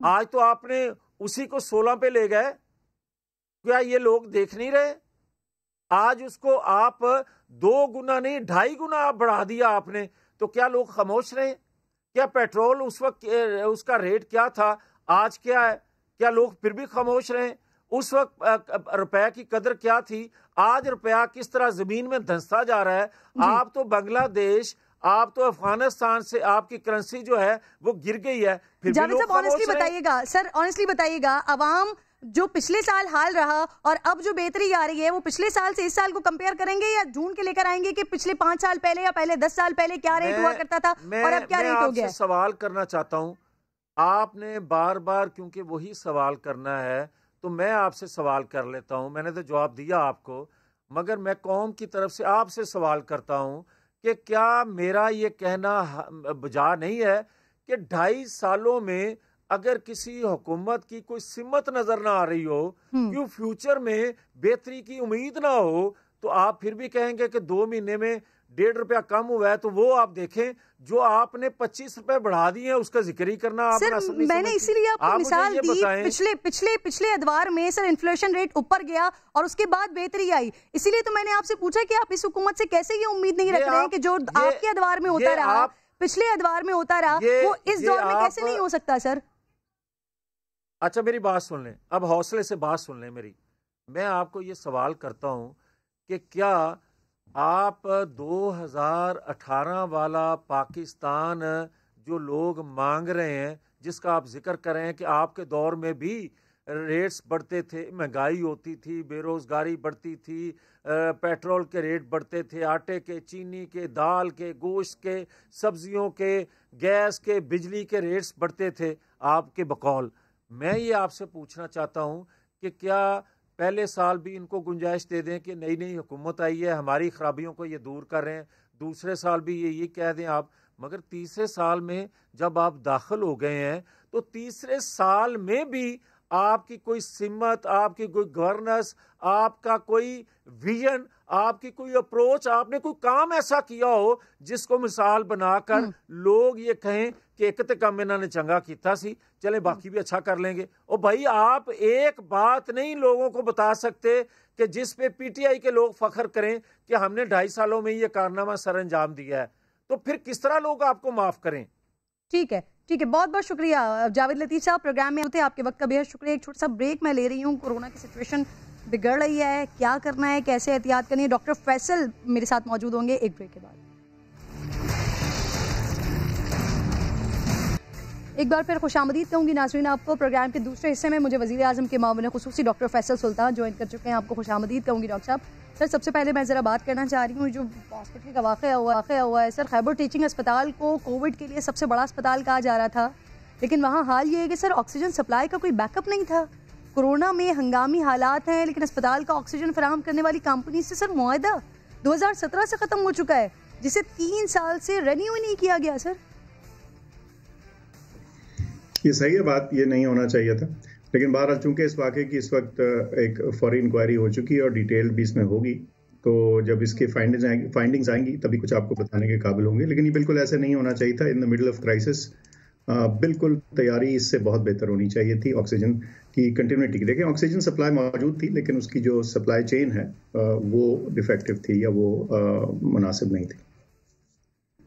آج تو آپ نے اسی کو 16 پہ لے گئے. کیا یہ لوگ دیکھ نہیں رہے؟ آج اس کو آپ 2 گنا نہیں 2.5 گنا آپ بڑھا دیا آپ نے. تو کیا لوگ خاموش رہے؟ کیا پیٹرول اس وقت اس کا ریٹ کیا تھا، آج کیا ہے؟ کیا لوگ پھر بھی خاموش رہے؟ اس وقت روپے کی قدر کیا تھی، آج روپیہ کس طرح زمین میں دھنستا جا رہا ہے. آپ تو بنگلہ دیش، آپ تو افغانستان سے آپ کی کرنسی جو ہے وہ گر گئی ہے. جاوید صاحب آنیسٹلی بتائیے گا سر، آنیسٹلی بتائیے گا، عوام جو پچھلے سال حال رہا اور اب جو بہتری آ رہی ہے وہ پچھلے سال سے اس سال کو کمپیئر کریں گے یا ڈھونڈ کے لے کر آئیں گے کہ پچھلے 5 سال پہلے یا پہلے 10 سال پہلے کیا ریٹ ہوا کرتا تھا اور اب کیا ریٹ ہو گیا؟ میں آپ سے سوال کرنا چاہتا ہوں، آپ نے بار بار کیونکہ وہی سوال کرنا ہے تو میں آپ سے سوال کر لیتا ہوں. میں نے تو جواب دیا آپ کو، مگر میں قوم کی طرف سے آپ سے سوال کرتا ہوں کہ کیا میرا یہ کہنا بجا نہیں ہے کہ 2.5 سالوں میں اگر کسی حکومت کی کوئی سمت نظر نہ آ رہی ہو، کیوں فیوچر میں بہتری کی امید نہ ہو، تو آپ پھر بھی کہیں گے کہ 2 مہینے میں 1.5 روپیہ کم ہوا ہے. تو وہ آپ دیکھیں جو آپ نے 25 روپے بڑھا دیے ہیں اس کا ذکر ہی کرنا آپ سر میں نے اسی لیے آپ کو مثال دی. پچھلے ادوار میں سر انفلیشن ریٹ اوپر گیا اور اس کے بعد بہتری آئی. اسی لیے تو میں نے آپ سے پوچھا کہ آپ اس حکومت سے کیسے یہ امید نہیں رکھ رہے ہیں کہ جو آپ کے ادوار میں ہوتا رہا, پچھلے ادوار میں ہوتا رہا, وہ اس دور میں کیسے نہیں ہو سکتا سر؟ اچھا میری بات سن لیں, اب حوصلے سے بات سن لیں میری. میں آپ کو یہ سوال کرتا ہوں کہ کیا آپ 2018 والا پاکستان جو لوگ مانگ رہے ہیں, جس کا آپ ذکر کر رہے ہیں کہ آپ کے دور میں بھی ریٹس بڑھتے تھے, مہنگائی ہوتی تھی, بے روزگاری بڑھتی تھی, پیٹرول کے ریٹ بڑھتے تھے, آٹے کے, چینی کے, دال کے, گوشت کے, سبزیوں کے, گیس کے, بجلی کے ریٹس بڑھتے تھے آپ کے بقول. میں یہ آپ سے پوچھنا چاہتا ہوں کہ کیا پہلے سال بھی ان کو گنجائش دے دیں کہ نئی نئی حکومت آئی ہے, ہماری خرابیوں کو یہ دور کر رہے ہیں, دوسرے سال بھی یہ کہہ دیں آپ, مگر تیسرے سال میں جب آپ داخل ہو گئے ہیں تو تیسرے سال میں بھی آپ کی کوئی سمت, آپ کی کوئی گورننس, آپ کا کوئی ویژن, آپ کی کوئی اپروچ, آپ نے کوئی کام ایسا کیا ہو جس کو مثال بنا کر لوگ یہ کہیں کہ ایک تے کم انہوں نے چنگا کیتا سی, چلیں باقی بھی اچھا کر لیں گے. اور بھائی آپ ایک بات نہیں لوگوں کو بتا سکتے کہ جس پہ پی ٹی آئی کے لوگ فخر کریں کہ ہم نے 2.5 سالوں میں یہ کارنامہ سر انجام دیا ہے, تو پھر کس طرح لوگ آپ کو معاف کریں؟ ٹھیک ہے بہت بہت شکریہ جاوید لطیف صاحب, پروگرام میں ہوتے آپ کے وقت کا بہت شکریہ. ایک چھوٹا سا بریک میں لے رہی ہوں. کورونا کی سچویشن بگڑ رہی ہے, کیا کرنا ہے, کیسے احتیاط کرنی ہے, ڈاکٹر فیصل میرے ساتھ موجود ہوں گے ایک بریک کے بعد. ایک بار پھر خوش آمدید کہوں گی ناظرین آپ کو. پروگرام کے دوسرے حصے میں مجھے وزیر اعظم کے معاون خصوصی ڈاکٹر فیصل سلطان جوائن کر چکے ہیں. آپ کو خوش آمدید کہوں گی ڈاکٹر صاحب. سر سب سے پہلے میں ذرا بات کرنا چاہ رہی ہوں, جو ہاسپٹل کا واقعہ ہوا ہے سر, خیبر ٹیچنگ اسپتال کو کووڈ کے لیے سب سے بڑا اسپتال کہا جا رہا تھا, لیکن وہاں حال یہ ہے کہ سر آکسیجن سپلائی کا کوئی بیک اپ نہیں تھا. کورونا میں ہنگامی حالات ہیں, لیکن اسپتال کا آکسیجن فراہم کرنے والی کمپنی سے سر معاہدہ 2017 سے ختم ہو چکا ہے, جسے 3 سال سے رینیو نہیں کیا گیا. سر یہ صحیح ہے بات, یہ نہیں ہونا چاہیے تھا, لیکن بہرحال چونکہ اس واقعے کی اس وقت ایک فوری انکوائری ہو چکی ہے اور ڈیٹیل بھی اس میں ہوگی, تو جب اس کی فائنڈنگز آئیں گی تبھی کچھ آپ کو بتانے کے قابل ہوں گے. لیکن یہ بالکل ایسے نہیں ہونا چاہیے تھا. ان دا مڈل آف کرائسس بالکل تیاری اس سے بہت بہتر ہونی چاہیے تھی آکسیجن کی کنٹینیوٹی کی. دیکھیں آکسیجن سپلائی موجود تھی, لیکن اس کی جو سپلائی چین ہے وہ ڈیفیکٹو تھی یا وہ مناسب نہیں تھی.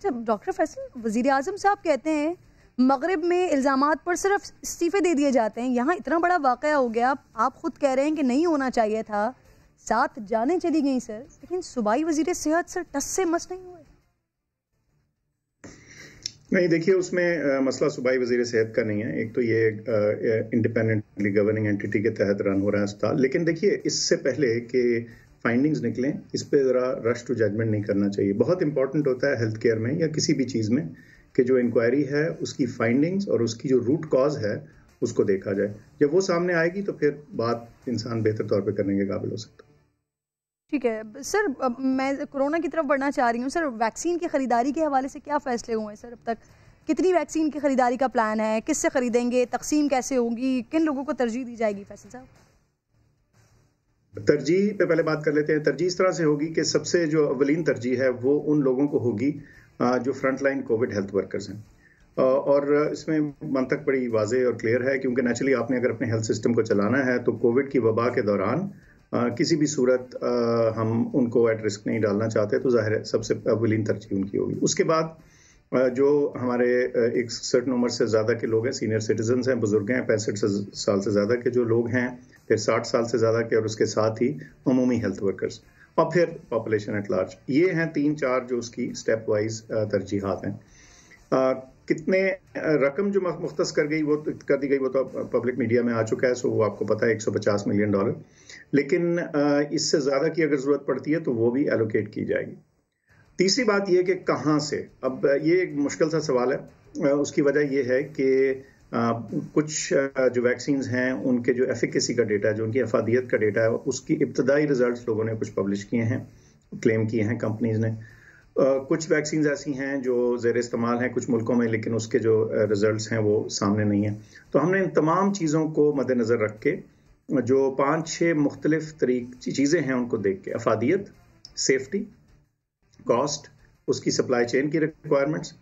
ڈاکٹر فیصل, وزیر اعظم صاحب کہتے ہیں مغرب میں الزامات پر صرف استعفے دے دیے جاتے ہیں, یہاں اتنا بڑا واقعہ ہو گیا, آپ خود کہہ رہے ہیں کہ نہیں ہونا چاہیے تھا, 7 جانیں چلی گئیں سر, لیکن صوبائی وزیر صحت سر ٹس سے مس نہیں ہوئے. نہیں دیکھیے, اس میں مسئلہ صوبائی وزیر صحت کا نہیں ہے. ایک تو یہ انڈیپینڈنٹلی گورننگ اینٹی کے تحت رن ہو رہا ہے اسپتال, لیکن دیکھیے اس سے پہلے کہ فائنڈنگز نکلیں اس پہ ذرا رش ٹو ججمنٹ نہیں کرنا چاہیے. بہت امپورٹنٹ ہوتا ہے ہیلتھ کیئر میں یا کسی بھی چیز میں کہ جو انکوائری ہے اس کی فائنڈنگز اور اس کی جو روٹ کاز ہے اس کو دیکھا جائے. جب وہ سامنے آئے گی تو پھر بات انسان بہتر طور پہ کرنے کے قابل ہو سکتا ہے. ٹھیک ہے سر, میں کورونا کی طرف بڑھنا چاہ رہی ہوں. سر ویکسین کی خریداری کے حوالے سے کیا فیصلے ہوئے ہیں سر اب تک؟ کتنی ویکسین کی خریداری کا پلان ہے, کس سے خریدیں گے, تقسیم کیسے ہوگی, کن لوگوں کو ترجیح دی جائے گی؟ فیصل صاحب ترجیح پہ پہلے بات کر لیتے ہیں. ترجیح اس طرح سے ہوگی کہ سب سے جو اولین ترجیح ہے وہ ان لوگوں کو ہوگی جو front line Covid health workers ہیں, اور اس میں منطق بڑی واضح اور کلیئر ہے, کیونکہ نیچرلی آپ نے اگر اپنے ہیلتھ سسٹم کو چلانا ہے تو کووڈ کی وبا کے دوران کسی بھی صورت ہم ان کو ایٹ رسک نہیں ڈالنا چاہتے, تو ظاہر ہے سب سے اولین ترجیح ان کی ہوگی. اس کے بعد جو ہمارے ایک سرٹن عمر سے زیادہ کے لوگ ہیں, سینئر سٹیزنز ہیں, بزرگ ہیں, 65 سال سے زیادہ کے جو لوگ ہیں, پھر 60 سال سے زیادہ کے, اور اس کے ساتھ ہی عمومی ہیلتھ ورکرز, اور پھر پاپولیشن ایٹ لارج. یہ ہیں 3-4 جو اس کی سٹیپ وائز ترجیحات ہیں. کتنے رقم جو مختص کر دی گئی وہ تو پبلک میڈیا میں آ چکا ہے, سو وہ آپ کو پتا ہے $150 ملین, لیکن اس سے زیادہ کی اگر ضرورت پڑتی ہے تو وہ بھی ایلوکیٹ کی جائے گی. تیسری بات یہ کہ کہاں سے, اب یہ ایک مشکل سا سوال ہے. اس کی وجہ یہ ہے کہ کچھ جو ویکسینز ہیں ان کے جو ایفیکیسی کا ڈیٹا ہے, جو ان کی افادیت کا ڈیٹا ہے, اس کی ابتدائی ریزلٹس لوگوں نے کچھ پبلش کیے ہیں, کلیم کیے ہیں کمپنیز نے. کچھ ویکسینز ایسی ہیں جو زیر استعمال ہیں کچھ ملکوں میں, لیکن اس کے جو ریزلٹس ہیں وہ سامنے نہیں ہیں. تو ہم نے ان تمام چیزوں کو مد نظر رکھ کے جو 5-6 مختلف چیزیں ہیں ان کو دیکھ کے, افادیت, सेफ्टी, कॉस्ट, उसकी सप्लाई चेन की रिक्वायरमेंट्स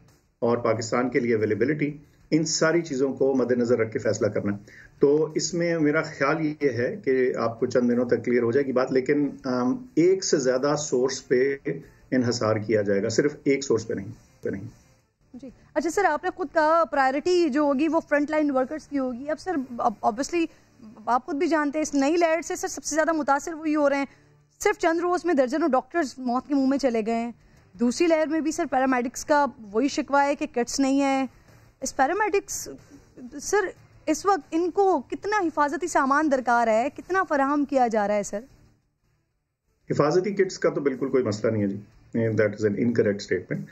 और पाकिस्तान के लिए अवेलेबिलिटी, इन सारी चीज़ों को मद्देनजर रख के फैसला करना है। तो इसमें मेरा ख्याल ये है कि आपको चंद दिनों तक क्लियर हो जाएगी बात, लेकिन एक से ज़्यादा सोर्स पे इन्हसार किया जाएगा, सिर्फ एक सोर्स पे नहीं। जी अच्छा सर, आपने खुद कहा प्रायोरिटी जो होगी वो फ्रंट लाइन वर्कर्स की होगी। अब सर ऑब्वियसली आप खुद भी जानते हैं इस नई लहर से सर सबसे ज़्यादा मुतासर वही हो रहे हैं। सिर्फ चंद रोज़ में दर्जनों डॉक्टर्स मौत के मुंह में चले गए हैं। दूसरी लहर में भी सर पैरामेडिक्स का वही शिकवा है कि किट्स नहीं है। इस पैरामेडिक्स सर इस वक्त इनको कितना हिफाजती सामान दरकार है, कितना फराहम किया जा रहा है सर? हिफाजती किट्स का तो बिल्कुल कोई मसला नहीं है जी, that is an incorrect statement.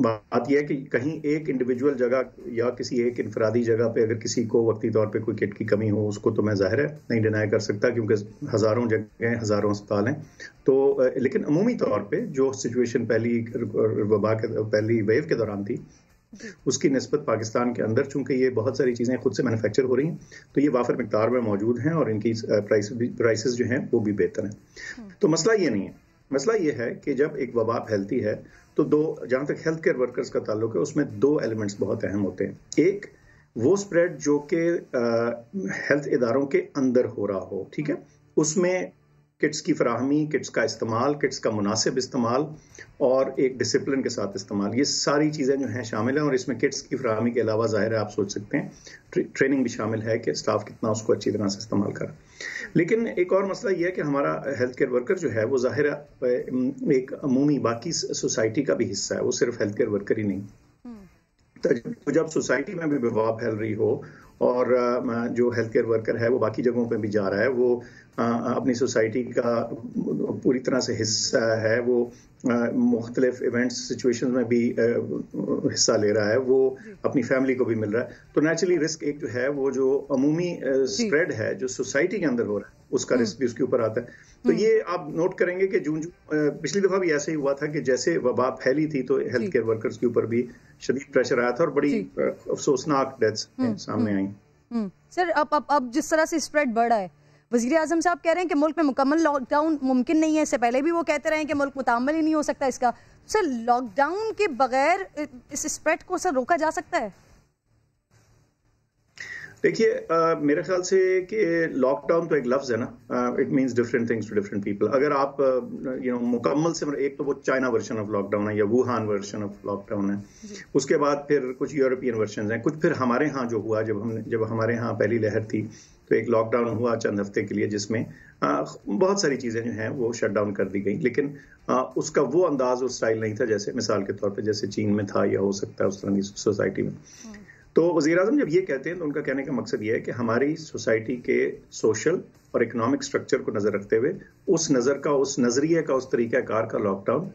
बात यह है कि कहीं एक इंडिविजुअल जगह या किसी एक इनफरादी जगह पे अगर किसी को वक्ती तौर पे कोई किट की कमी हो, उसको तो मैं जाहिर है नहीं डिनाई कर सकता क्योंकि हज़ारों जगह हज़ारों अस्पताल हैं। तो लेकिन अमूमी तौर पे जो सिचुएशन पहली वबा के पहली वेव के दौरान थी उसकी निस्बत पाकिस्तान के अंदर चूंकि ये बहुत सारी चीज़ें खुद से मैन्युफैक्चर हो रही हैं तो ये वाफर मिकदार में मौजूद हैं और इनकी प्राइसेस जो हैं वो भी बेहतर हैं। तो मसला ये नहीं है, मसला ये है कि जब एक वबा फैलती है तो जहाँ तक हेल्थ केयर वर्कर्स का ताल्लुक है उसमें दो एलिमेंट्स बहुत अहम होते हैं। एक वो स्प्रेड जो कि हेल्थ इदारों के अंदर हो रहा हो, ठीक है, उसमें किट्स की फराहमी, किट्स का इस्तेमाल, किट्स का मुनासिब इस्तेमाल और एक डिसिप्लिन के साथ इस्तेमाल, ये सारी चीज़ें जो हैं शामिल हैं। और इसमें किट्स की फराहमी के अलावा ज़ाहिर है आप सोच सकते हैं ट्रेनिंग भी शामिल है कि स्टाफ कितना उसको अच्छी तरह से इस्तेमाल करे। लेकिन एक और मसला ये है कि हमारा हेल्थ केयर वर्कर जो है वो ज़ाहिर है एक अमूमी बाकी सोसाइटी का भी हिस्सा है, वो सिर्फ हेल्थ केयर वर्कर ही नहीं। तो जब सोसाइटी में भी वबा फैल रही हो और जो हेल्थ केयर वर्कर है वो बाकी जगहों पे भी जा रहा है, वो अपनी सोसाइटी का पूरी तरह से हिस्सा है, वो मुख्तलिफ इवेंट्स सिचुएशंस में भी हिस्सा ले रहा है, वो अपनी फैमिली को भी मिल रहा है, तो नेचुरली रिस्क एक जो है वो जो अमूमी स्प्रेड है जो सोसाइटी के अंदर हो रहा है उसका रिस्क भी उसके ऊपर आता है। तो ये आप नोट करेंगे कि जून पिछली दफा भी ऐसे ही हुआ था कि जैसे वबा फैली थी तो हेल्थ केयर वर्कर्स के ऊपर भी शदीद प्रेशर आया था और बड़ी अफसोसनाक डेथ्स सामने आई। सर अब जिस तरह से स्प्रेड बढ़ा है, वज़ीर आज़म साहब कह रहे हैं कि मुल्क में मुकम्मल लॉकडाउन मुमकिन नहीं है। इससे पहले भी वो कहते रहे हैं कि मुल्क मुताम्मल ही नहीं हो सकता इसका। सर लॉकडाउन के बगैर इस स्प्रेड को सर रोका जा सकता है? देखिए मेरे ख्याल से कि लॉकडाउन तो एक लफ्ज है ना, it means different things to different people. अगर आप मुकम्मल से एक तो वो चाइना वर्जन ऑफ लॉकडाउन है या वुहान वर्जन ऑफ लॉकडाउन है, उसके बाद फिर कुछ यूरोपियन वर्जन हैं, कुछ फिर हमारे यहाँ जो हुआ जब हमारे यहाँ पहली लहर थी तो एक लॉकडाउन हुआ चंद हफ्ते के लिए जिसमें बहुत सारी चीज़ें जो हैं वो शट डाउन कर दी गई, लेकिन उसका वो अंदाज और स्टाइल नहीं था जैसे मिसाल के तौर पे जैसे चीन में था या हो सकता है उस तरह की सोसाइटी में। तो वज़ीर आज़म जब ये कहते हैं तो उनका कहने का मकसद ये है कि हमारी सोसाइटी के सोशल और इकोनॉमिक स्ट्रक्चर को नज़र रखते हुए उस नज़रिए का उस तरीक़ाकार का लॉकडाउन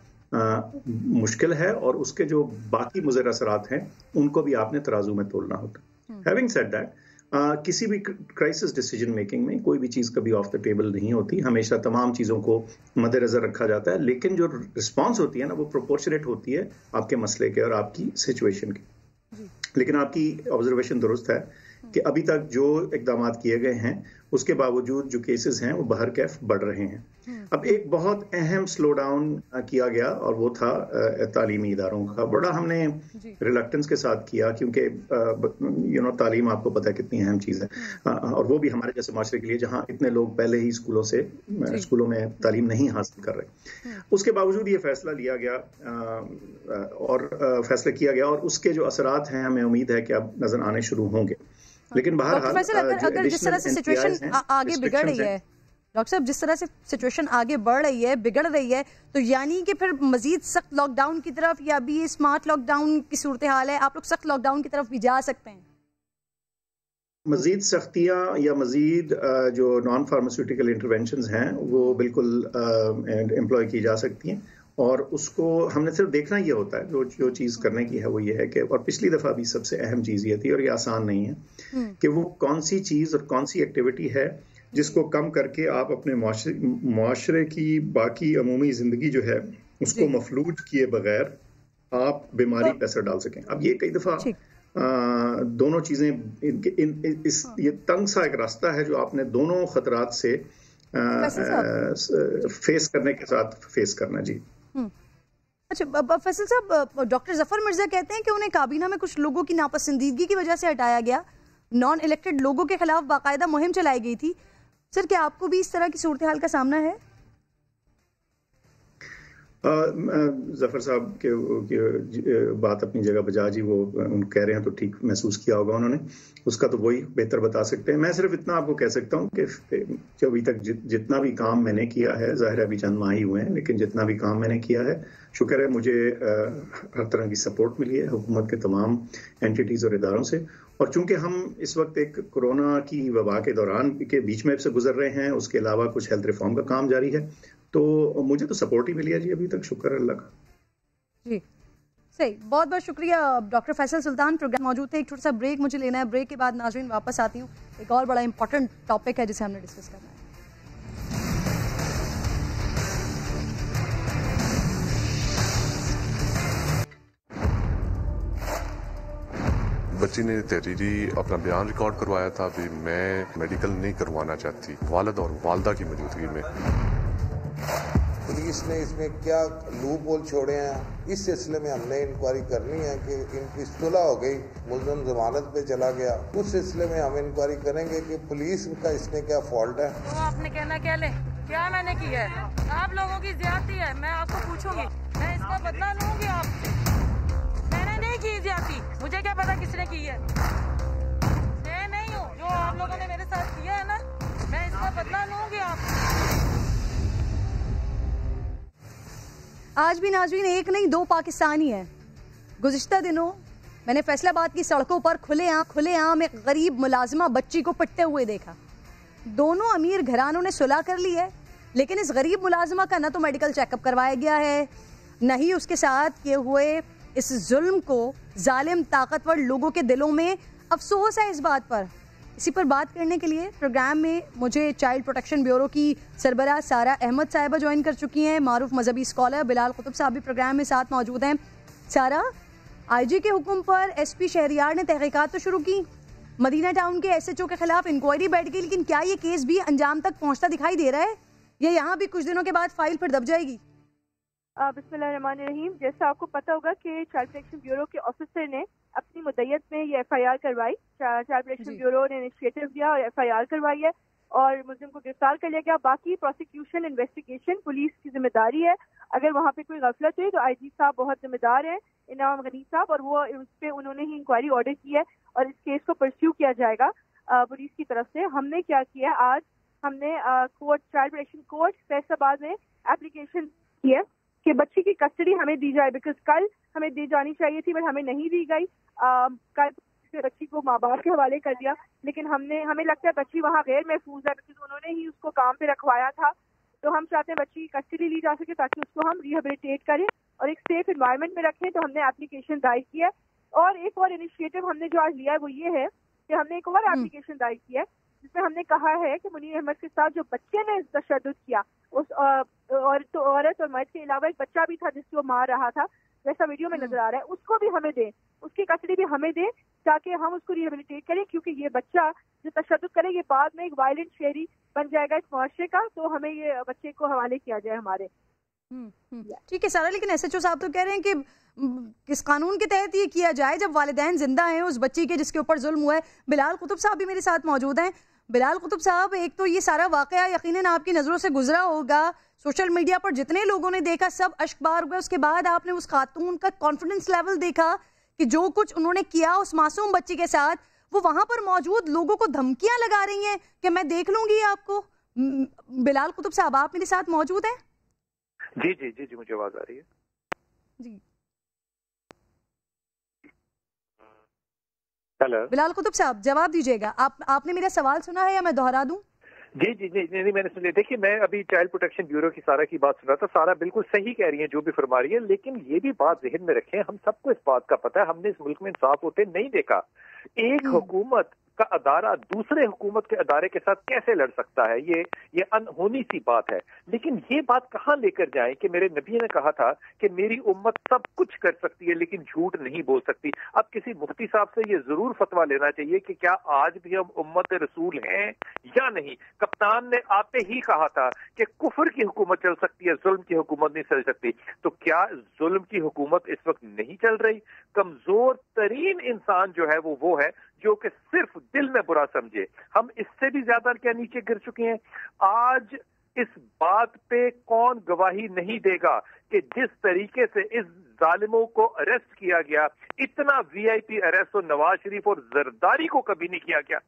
मुश्किल है और उसके जो बाकी मुज़र असरात हैं उनको भी आपने तराजू में तोलना होता। हैविंग सेड दैट, किसी भी क्राइसिस डिसीजन मेकिंग में कोई भी चीज़ कभी ऑफ द टेबल नहीं होती, हमेशा तमाम चीज़ों को मद्देनजर रखा जाता है, लेकिन जो रिस्पॉन्स होती है ना वो प्रोपोर्शनेट होती है आपके मसले के और आपकी सिचुएशन की। लेकिन आपकी ऑब्जर्वेशन दुरुस्त है कि अभी तक जो इकदाम किए गए हैं उसके बावजूद जो केसेस हैं वो बाहर कैफ बढ़ रहे हैं। अब एक बहुत अहम स्लो डाउन किया गया और वो था तालीमी इदारों का। बड़ा हमने रिलक्टेंस के साथ किया क्योंकि तालीम आपको पता है कितनी अहम चीज़ है और वो भी हमारे जैसे माशरे के लिए जहाँ इतने लोग पहले ही स्कूलों में तालीम नहीं हासिल कर रहे। उसके बावजूद ये फैसला लिया गया और फैसला किया गया और उसके जो असरात हैं हमें उम्मीद है कि अब नजर आने शुरू होंगे। लेकिन बहरहाल अगर जिस तरह से सिचुएशन आगे बिगड़ रही है डॉक्टर साहब, जिस तरह से सिचुएशन आगे बढ़ रही है, बिगड़ रही है, तो यानी कि फिर मजीद सख्त लॉकडाउन की तरफ या अभी ये स्मार्ट लॉकडाउन की सूरत हाल है, आप लोग सख्त लॉकडाउन की तरफ भी जा सकते हैं? मजीद सख्तियाँ या मजीद जो नॉन फार्मास्यूटिकल इंटरवेंशंस हैं वो बिल्कुल एम्प्लॉय की जा सकती हैं और उसको हमने सिर्फ देखना ये होता है जो चीज़ करने की है वो ये है कि, और पिछली दफ़ा भी सबसे अहम चीज़ ये थी और ये आसान नहीं है कि वो कौन सी चीज़ और कौन सी एक्टिविटी है जिसको कम करके आप अपने माशरे की बाकी अमूमी ज़िंदगी जो है उसको मफलूज किए बगैर आप बीमारी पे असर डाल सकें। अब ये कई दफ़ा दोनों चीज़ें ये तंग सा एक रास्ता है जो आपने दोनों खतरात से फेस करने के साथ फेस करना। जी अच्छा फैसल साहब, डॉक्टर जफर मिर्जा कहते हैं कि उन्हें काबीना में कुछ लोगों की नापसंदीदगी की वजह से हटाया गया, नॉन इलेक्टेड लोगों के खिलाफ बाकायदा मुहिम चलाई गई थी। सर, क्या आपको भी इस तरह की सूरत हाल का सामना है? जफर साहब के बात अपनी जगह बजा जी, वो उन कह रहे हैं तो ठीक महसूस किया होगा उन्होंने, उसका तो वही बेहतर बता सकते हैं। मैं सिर्फ इतना आपको कह सकता हूँ कि जो अभी तक जितना भी काम मैंने किया है, ज़ाहिर है अभी चंद माह ही हुए हैं, लेकिन जितना भी काम मैंने किया है, शुक्र है मुझे हर तरह की सपोर्ट मिली है हुकूमत के तमाम एंटिटीज़ और इदारों से। और चूंकि हम इस वक्त एक कोरोना की वबा के दौरान के बीच में से गुजर रहे हैं, उसके अलावा कुछ हेल्थ रिफॉर्म का काम जारी है, तो मुझे तो सपोर्ट ही मिली है जी अभी तक, शुक्र अल्लाह का। जी सही, बहुत बहुत शुक्रिया डॉक्टर फैसल सुल्तान। प्रोग्राम मौजूद थे, एक छोटा सा ब्रेक मुझे लेना है, ब्रेक के बाद नाज़रीन वापस आती हूँ। एक और बड़ा इंपॉर्टेंट टॉपिक है जिसे हमने डिस्कस करना है। बच्ची ने तहरीरी अपना बयान रिकॉर्ड करवाया था। अभी मैं मेडिकल नहीं करवाना चाहती, वालिद और वालदा की मौजूदगी में। पुलिस ने इसमें क्या लूप होल छोड़े हैं, इस सिलसिले में हमने इंक्वायरी करनी है कि इनकी सुलह हो गई, मुलज़म जमानत पे चला गया, उस सिलसिले में हम इंक्वायरी करेंगे कि पुलिस का इसमें क्या फॉल्ट है। तो आपने कहना क्या ले, क्या मैंने किया है? आप लोगों की ज्यादती है, मैं आपको पूछूंगी, मैं इसका बदला लूंगी आपसे। मैंने नहीं की ज्यादती, मुझे क्या पता किसने की है, मैं नहीं हूँ। जो आप लोगों ने मेरे साथ किया है ना, मैं इसका बदला लूंगी आपसे। आज भी नाज़रीन एक नहीं दो पाकिस्तानी हैं। गुज़िश्ता दिनों मैंने फैसलाबाद की सड़कों पर खुलेआम एक गरीब मुलाजिमा बच्ची को पिटते हुए देखा। दोनों अमीर घरानों ने सुलह कर ली है, लेकिन इस गरीब मुलाजिमा का न तो मेडिकल चेकअप करवाया गया है, न ही उसके साथ किए हुए इस जुल्म को जालिम ताकतवर लोगों के दिलों में अफसोस है इस बात पर। इसी पर बात करने के लिए प्रोग्राम में मुझे चाइल्ड प्रोटेक्शन ब्यूरो की सरबराह सारा अहमद साहिबा ज्वाइन कर चुकी हैं। मारूफ मजहबी स्कॉलर बिलाल कुतुब साहब भी प्रोग्राम में साथ मौजूद हैं। सारा, आईजी के हुक्म पर एसपी शहरियार ने तहकीकात तो शुरू की, मदीना टाउन के एसएचओ के खिलाफ इंक्वायरी बैठ गई, लेकिन क्या ये केस भी अंजाम तक पहुंचता दिखाई दे रहा है या यहाँ भी कुछ दिनों के बाद फाइल फिर दब जाएगी? बिस्मिल्लाहिर्रहमानिर्रहीम। जैसा आपको पता होगा कि चाइल्ड प्रोटेक्शन ब्यूरो के ऑफिसर ने अपनी मुद्दत में ये एफआईआर करवाई। चाइल्ड प्रोटेक्शन ब्यूरो ने इनिशिएटिव दिया और एफआईआर करवाई है और मुलजिम को गिरफ्तार कर लिया गया। बाकी प्रोसिक्यूशन इन्वेस्टिगेशन पुलिस की जिम्मेदारी है। अगर वहाँ पे कोई गफलत हुई तो आईजी साहब बहुत जिम्मेदार हैं, इनाम गनी साहब, और वो उस पर उन्होंने ही इंक्वायरी ऑर्डर की है और इस केस को परस्यू किया जाएगा पुलिस की तरफ से। हमने क्या किया, आज हमने court, child protection court Faisalabad में एप्लीकेशन की है कि बच्ची की कस्टडी हमें दी जाए, बिकॉज कल हमें दी जानी चाहिए थी बट हमें नहीं दी गई। कल बच्ची को माँ बाप के हवाले कर दिया, लेकिन हमें लगता है बच्ची वहाँ गैर महफूज है, बिकॉज उन्होंने ही उसको काम पे रखवाया था। तो हम चाहते हैं बच्ची की कस्टडी ली जा सके ताकि उसको हम रिहेबिलिटेट करें और एक सेफ एनवायरनमेंट में रखें। तो हमने एप्लीकेशन दायर की है और एक और इनिशिएटिव हमने जो आज लिया है वो ये है कि हमने एक और एप्लीकेशन दायर की है जिसमें हमने कहा है कि मुनीर अहमद के साथ जो बच्चे ने तशद्दुद किया, उस औरत और मर्द के अलावा एक बच्चा भी था जिसको वो मार रहा था, जैसा वीडियो में नजर आ रहा है, उसको भी हमें दें, उसकी कस्टडी भी हमें दें ताकि हम उसको रिहेबिलिटेट करें, क्योंकि ये बच्चा जो तशद्दुद करे ये बाद में एक वायलेंट शहरी बन जाएगा इस मुआशरे का। तो हमें ये बच्चे को हवाले किया जाए हमारे। ठीक है सारा, लेकिन एसएचओ साहब तो कह रहे हैं कि किस कानून के तहत ये किया जाए जब वालिदैन जिंदा हैं उस बच्ची के जिसके ऊपर जुल्म हुआ है। बिलाल कुतुब साहब भी मेरे साथ मौजूद हैं। बिलाल कुतुब साहब, एक तो ये सारा वाकया यकीनन आपकी नज़रों से गुजरा होगा, सोशल मीडिया पर जितने लोगों ने देखा सब अश्कबार हुए। उसके बाद आपने उस खातून का कॉन्फिडेंस लेवल देखा कि जो कुछ उन्होंने किया उस मासूम बच्ची के साथ, वो वहां पर मौजूद लोगों को धमकियां लगा रही हैं कि मैं देख लूंगी आपको। बिलाल कुतुब साहब, आप मेरे साथ मौजूद हैं? जी जी जी जी, मुझे आवाज आ रही है जी। हेलो बिलाल कुतुब साहब, जवाब दीजिएगा। आपने मेरा सवाल सुना है या मैं दोहरा दूं? जी जी नहीं मैंने सुन लिया। देखिए, मैं अभी चाइल्ड प्रोटेक्शन ब्यूरो की सारा की बात सुन रहा था। सारा बिल्कुल सही कह रही है जो भी फरमा रही है, लेकिन ये भी बात जहन में रखें, हम सबको इस बात का पता है, हमने इस मुल्क में इंसाफ होते नहीं देखा। एक हुकूमत का अदारा दूसरे हुकूमत के अदारे के साथ कैसे लड़ सकता है? ये अनहोनी सी बात है। लेकिन ये बात कहाँ लेकर जाएं कि मेरे नबी ने कहा था कि मेरी उम्मत सब कुछ कर सकती है लेकिन झूठ नहीं बोल सकती। अब किसी मुफ्ती साहब से ये जरूर फतवा लेना चाहिए कि क्या आज भी हम उम्मत रसूल हैं या नहीं। कप्तान ने आते ही कहा था कि कुफर की हुकूमत चल सकती है, जुल्म की हुकूमत नहीं चल सकती। तो क्या जुल्म की हुकूमत इस वक्त नहीं चल रही? कमजोर तरीन इंसान जो है वो है जो कि सिर्फ दिल में बुरा समझे। हम इससे भी ज्यादा क्या नीचे गिर चुके हैं। आज इस बात पे कौन गवाही नहीं देगा कि जिस तरीके से इस जालिमों को अरेस्ट किया गया, इतना वीआईपी अरेस्ट तो नवाज शरीफ और जरदारी को कभी नहीं किया गया।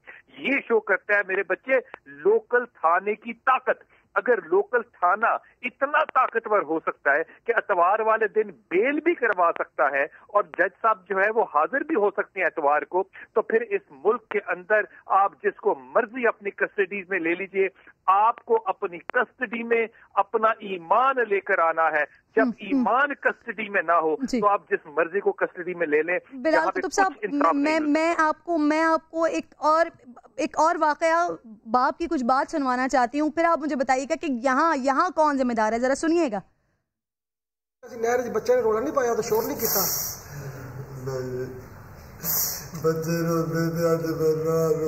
ये शो करता है मेरे बच्चे लोकल थाने की ताकत। अगर लोकल थाना इतना ताकतवर हो सकता है कि एतवार वाले दिन बेल भी करवा सकता है और जज साहब जो है वो हाजिर भी हो सकते हैं एतवार को, तो फिर इस मुल्क के अंदर आप जिसको मर्जी अपनी कस्टडी में ले लीजिए। आपको अपनी कस्टडी में अपना ईमान लेकर आना है। जब ईमान कस्टडी में ना हो तो आप जिस मर्जी को कस्टडी में ले लें। बिलाल कुतुब साहब, मैं आपको एक और वाकया बाप की कुछ बात सुनवाना चाहती हूँ, फिर आप मुझे बताइएगा कि यहाँ कौन जिम्मेदार है, जरा सुनिएगा। नहर बच्चे ने रोला नहीं पाया तो शोर नहीं किया। बच्चे रोते थे आज रोता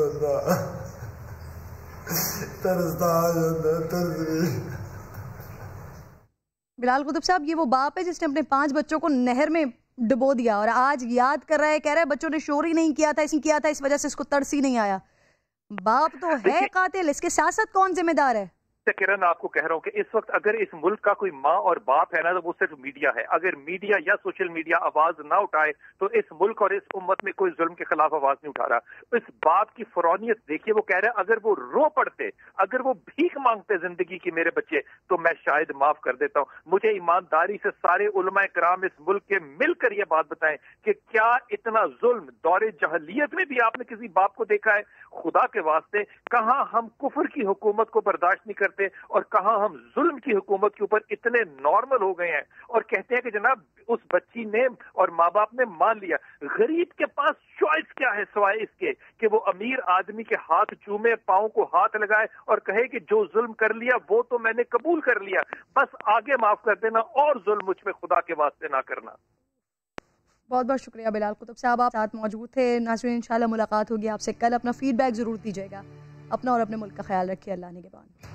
बिलाल कुतुब साहब, ये वो बाप है जिसने अपने 5 बच्चों को नहर में डुबो दिया और आज याद कर रहा है, कह रहा है बच्चों ने शोर ही नहीं किया था, इसने किया था इस वजह से इसको तरस ही नहीं आया। बाप तो है कातिल, इसके साथ साथ कौन जिम्मेदार है? किरण, आपको कह रहा हूं कि इस वक्त अगर इस मुल्क का कोई माँ और बाप है ना तो वो सिर्फ मीडिया है। अगर मीडिया या सोशल मीडिया आवाज ना उठाए तो इस मुल्क और इस उम्मत में कोई जुल्म के खिलाफ आवाज नहीं उठा रहा। इस बाप की फरौनियत देखिए, वो कह रहा है अगर वो रो पड़ते, अगर वो भीख मांगते जिंदगी की मेरे बच्चे तो मैं शायद माफ कर देता हूँ। मुझे ईमानदारी से सारे उलमाए कराम इस मुल्क के मिलकर ये बात बताएं कि क्या इतना जुल्म दौरे जहलियत में भी आपने किसी बाप को देखा है? खुदा के वास्ते, कहाँ हम कुफर की हुकूमत को बर्दाश्त नहीं करते और कहां हम जुल्म की हुकूमत के ऊपर इतने नॉर्मल हो गए हैं और कहते हैं कि जनाब उस बच्ची ने और माँ बाप ने मान लिया। गरीब के पास चॉइस क्या है सिवाय इसके कि वो अमीर आदमी के हाथ चूमे, पांव को हाथ लगाए और कहे कि जो जुल्म कर लिया वो तो मैंने कबूल कर लिया, बस आगे माफ कर देना और जुल्म मुझ पे खुदा के वास्ते ना करना। बहुत बहुत शुक्रिया बिलाल कुतुब साहब, आप साथ मौजूद थे। नाज़रीन, इंशाल्लाह मुलाकात होगी आपसे कल। अपना फीडबैक जरूर दीजिएगा। अपना और अपने मुल्क का ख्याल रखिए। अल्लाह ने के बाद।